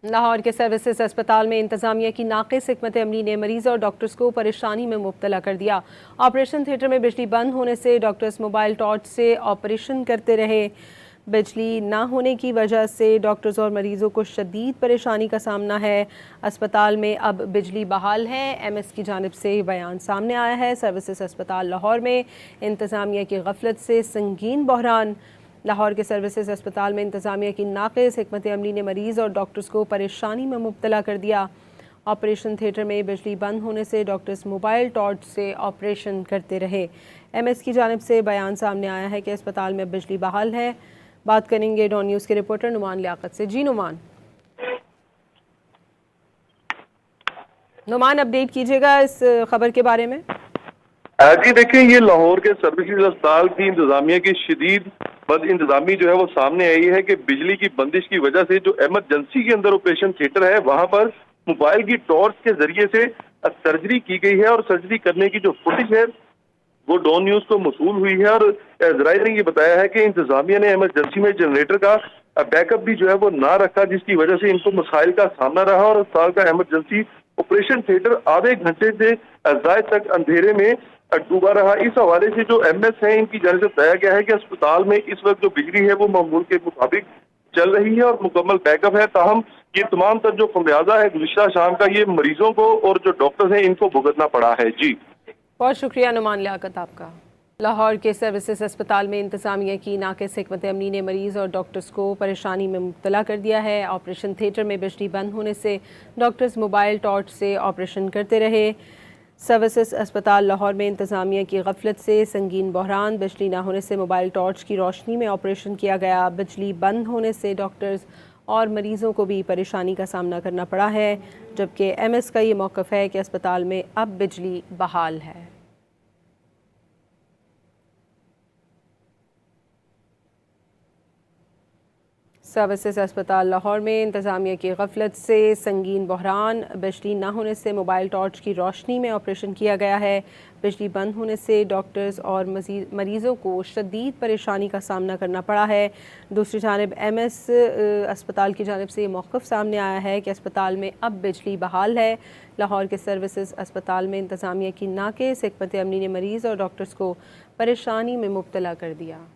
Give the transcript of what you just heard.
लाहौर के सर्विसेज अस्पताल में इंतजामिया की नाक़िस हिकमत अमली ने मरीज और डॉक्टर्स को परेशानी में मुब्तला कर दिया। ऑपरेशन थिएटर में बिजली बंद होने से डॉक्टर्स मोबाइल टॉर्च से ऑपरेशन करते रहे। बिजली ना होने की वजह से डॉक्टर्स और मरीजों को शदीद परेशानी का सामना है। अस्पताल में अब बिजली बहाल है। एमएस की जानिब से बयान सामने आया है। सर्विसेज अस्पताल लाहौर में इंतजामिया की गफलत से संगीन बहरान। लाहौर के सर्विसेज अस्पताल में इंतजामिया की नाक़िस हिकमत अमली ने मरीज़ और डॉक्टर्स को परेशानी में मुब्तला कर दिया। ऑपरेशन थिएटर में बिजली बंद होने से डॉक्टर्स मोबाइल टॉर्च से ऑपरेशन करते रहे। एमएस की जानिब से बयान सामने आया है कि अस्पताल में बिजली बहाल है। बात करेंगे डॉन न्यूज़ के रिपोर्टर नुमान लियाकत से। जी नुमान, अपडेट कीजिएगा इस खबर के बारे में। जी देखिए, ये लाहौर के सर्विसेज अस्पताल की इंतजामिया की शदीद बद इंतजामी जो है वो सामने आई है कि बिजली की बंदिश की वजह से जो इमरजेंसी के अंदर ऑपरेशन थिएटर है वहां पर मोबाइल की टॉर्च के जरिए से सर्जरी की गई है और सर्जरी करने की जो फुटेज है वो डॉन न्यूज को मसूल हुई है। और जराये ने ये बताया है कि इंतजामिया ने इमरजेंसी में जनरेटर का बैकअप भी जो है वो ना रखा, जिसकी वजह से इनको मसाइल का सामना रहा और अस्पताल का इमरजेंसी ऑपरेशन थिएटर आधे घंटे से जायद तक अंधेरे में डूबा रहा। इस हवाले से जो एमएस है इनकी जानिब से बताया गया है कि अस्पताल में इस वक्त जो बिजली है वो मामूल के मुताबिक चल रही है और मुकम्मल बैकअप है। ताहम ये तमाम तर जो खमियाजा है गुज़िश्ता शाम का ये मरीजों को और जो डॉक्टर्स हैं इनको भुगतना पड़ा है। जी बहुत शुक्रिया नुमान लियाकत आपका। लाहौर के सर्विसेज अस्पताल में इंतजामिया की नाक़िस हिकमत अमली ने मरीज़ और डॉक्टर्स को परेशानी में मुब्तला कर दिया है। ऑपरेशन थिएटर में बिजली बंद होने से डॉक्टर्स मोबाइल टॉर्च से ऑपरेशन करते रहे। सर्विसेज अस्पताल लाहौर में इंतजामिया की गफलत से संगीन बहरान। बिजली न होने से मोबाइल टॉर्च की रोशनी में ऑपरेशन किया गया। बिजली बंद होने से डॉक्टर्स और मरीज़ों को भी परेशानी का सामना करना पड़ा है, जबकि एमएस का ये मौक़िफ़ है कि अस्पताल में अब बिजली बहाल है। सर्विसेज अस्पताल लाहौर में इंतजामिया की गफलत से संगीन बहरान। बिजली न होने से मोबाइल टॉर्च की रोशनी में ऑपरेशन किया गया है। बिजली बंद होने से डॉक्टर्स और मरीज़ों को शदीद परेशानी का सामना करना पड़ा है। दूसरी जानिब एमएस अस्पताल की जानिब से ये मौक़िफ़ सामने आया है कि अस्पताल में अब बिजली बहाल है। लाहौर के सर्विसेज अस्पताल में इंतजामिया की नाक़िस हिकमत अमली ने मरीज़ और डॉक्टर्स को परेशानी में मुब्तला कर दिया।